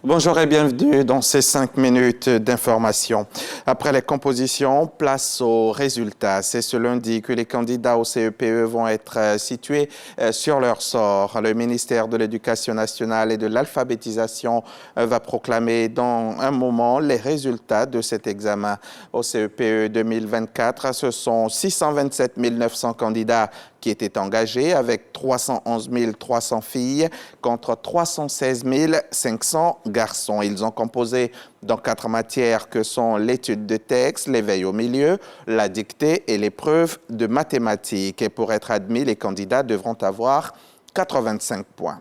Bonjour et bienvenue dans ces 5 minutes d'information. Après les compositions, place aux résultats. C'est ce lundi que les candidats au CEPE vont être situés sur leur sort. Le ministère de l'Éducation nationale et de l'alphabétisation va proclamer dans un moment les résultats de cet examen. Au CEPE 2024, ce sont 627 900 candidats qui étaient engagés avec 311 300 filles contre 316 500 garçons. Ils ont composé dans 4 matières que sont l'étude de texte, l'éveil au milieu, la dictée et l'épreuve de mathématiques. Et pour être admis, les candidats devront avoir 85 points.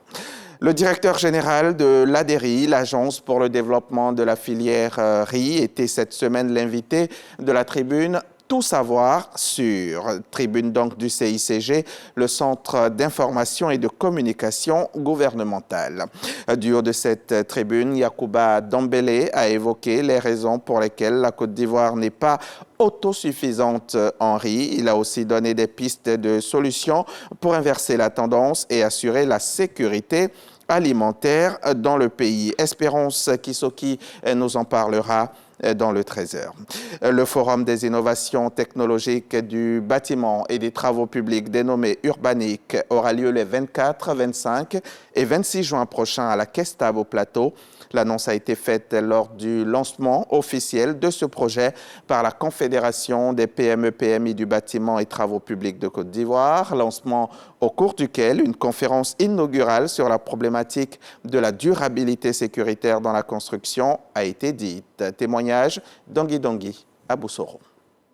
Le directeur général de l'ADERI, l'Agence pour le développement de la filière riz, était cette semaine l'invité de la tribune Tout savoir sur, tribune donc du CICG, le Centre d'information et de communication gouvernementale. Du haut de cette tribune, Yacouba Dambélé a évoqué les raisons pour lesquelles la Côte d'Ivoire n'est pas autosuffisante en riz. Il a aussi donné des pistes de solutions pour inverser la tendance et assurer la sécurité alimentaire dans le pays. Espérance Kisoki nous en parlera dans le 13h. Le Forum des innovations technologiques du bâtiment et des travaux publics dénommé Urbanic aura lieu les 24, 25 et 26 juin prochains à la Kestab au Plateau. L'annonce a été faite lors du lancement officiel de ce projet par la Confédération des PME-PMI du bâtiment et travaux publics de Côte d'Ivoire, lancement au cours duquel une conférence inaugurale sur la problématique de la durabilité sécuritaire dans la construction a été dite. Témoignage d'Angui Dongui à Boussoro.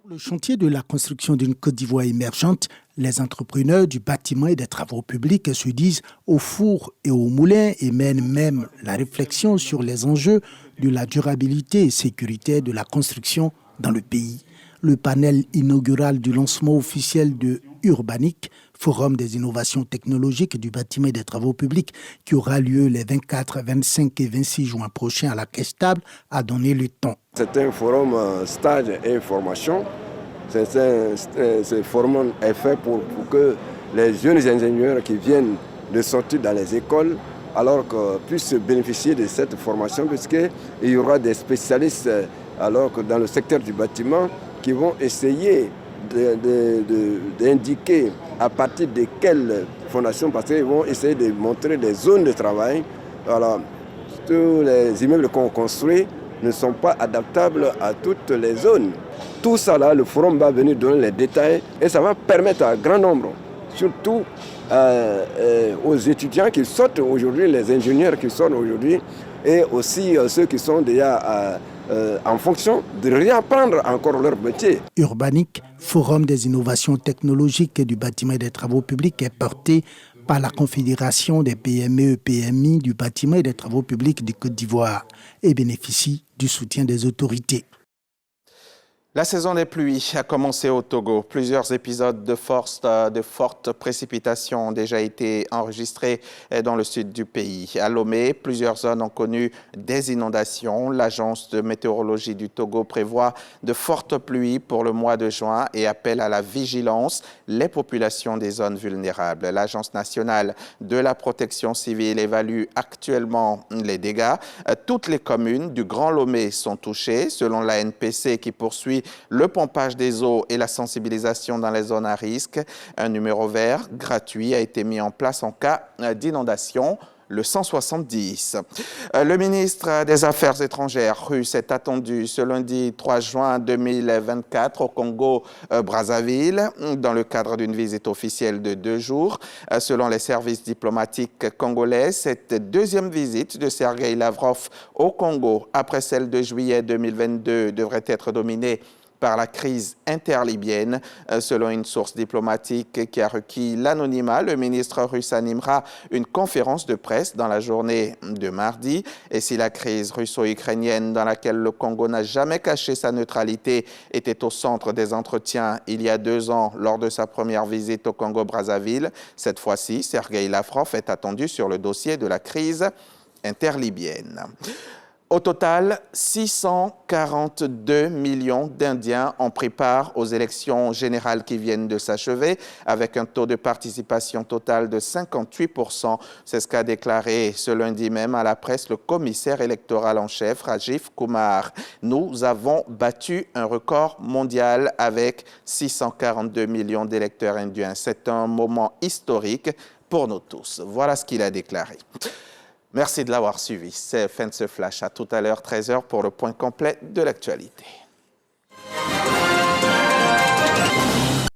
Le chantier de la construction d'une Côte d'Ivoire émergente, les entrepreneurs du bâtiment et des travaux publics se disent au four et au moulin et mènent même la réflexion sur les enjeux de la durabilité et sécurité de la construction dans le pays. Le panel inaugural du lancement officiel de Urbanic, Forum des innovations technologiques du bâtiment et des travaux publics, qui aura lieu les 24, 25 et 26 juin prochains à la Kestab, a donné le ton. C'est un forum stage et formation. Ce forum est fait pour que les jeunes ingénieurs qui viennent de sortir dans les écoles alors que puissent bénéficier de cette formation, puisqu'il y aura des spécialistes alors que dans le secteur du bâtiment qui vont essayer d'indiquer à partir de quelles fondations, parce qu'ils vont essayer de montrer des zones de travail. Voilà. Tous les immeubles qu'on construit ne sont pas adaptables à toutes les zones. Tout ça là, le forum va venir donner les détails et ça va permettre à un grand nombre, surtout aux étudiants qui sortent aujourd'hui, les ingénieurs qui sortent aujourd'hui et aussi ceux qui sont déjà en fonction de réapprendre encore leur métier. Urbanic, Forum des innovations technologiques et du bâtiment et des travaux publics, est porté par la Confédération des PME-PMI du bâtiment et des travaux publics de Côte d'Ivoire et bénéficie du soutien des autorités. La saison des pluies a commencé au Togo. Plusieurs épisodes de fortes précipitations ont déjà été enregistrés dans le sud du pays. À Lomé, plusieurs zones ont connu des inondations. L'agence de météorologie du Togo prévoit de fortes pluies pour le mois de juin et appelle à la vigilance les populations des zones vulnérables. L'Agence nationale de la protection civile évalue actuellement les dégâts. Toutes les communes du Grand Lomé sont touchées, selon la NPC qui poursuit le pompage des eaux et la sensibilisation dans les zones à risque. Un numéro vert gratuit a été mis en place en cas d'inondation, le 170. Le ministre des Affaires étrangères russe est attendu ce lundi 3 juin 2024 au Congo-Brazzaville dans le cadre d'une visite officielle de 2 jours. Selon les services diplomatiques congolais, cette deuxième visite de Sergueï Lavrov au Congo après celle de juillet 2022 devrait être dominée par la crise interlibyenne. Selon une source diplomatique qui a requis l'anonymat, le ministre russe animera une conférence de presse dans la journée de mardi. Et si la crise russo-ukrainienne, dans laquelle le Congo n'a jamais caché sa neutralité, était au centre des entretiens il y a 2 ans lors de sa première visite au Congo-Brazzaville, cette fois-ci, Sergueï Lavrov est attendu sur le dossier de la crise interlibyenne. Au total, 642 millions d'Indiens ont pris part aux élections générales qui viennent de s'achever, avec un taux de participation total de 58%. C'est ce qu'a déclaré ce lundi même à la presse le commissaire électoral en chef, Rajiv Kumar. Nous avons battu un record mondial avec 642 millions d'électeurs indiens. C'est un moment historique pour nous tous. Voilà ce qu'il a déclaré. Merci de l'avoir suivi. C'est fin de ce flash. À tout à l'heure, 13h, pour le point complet de l'actualité.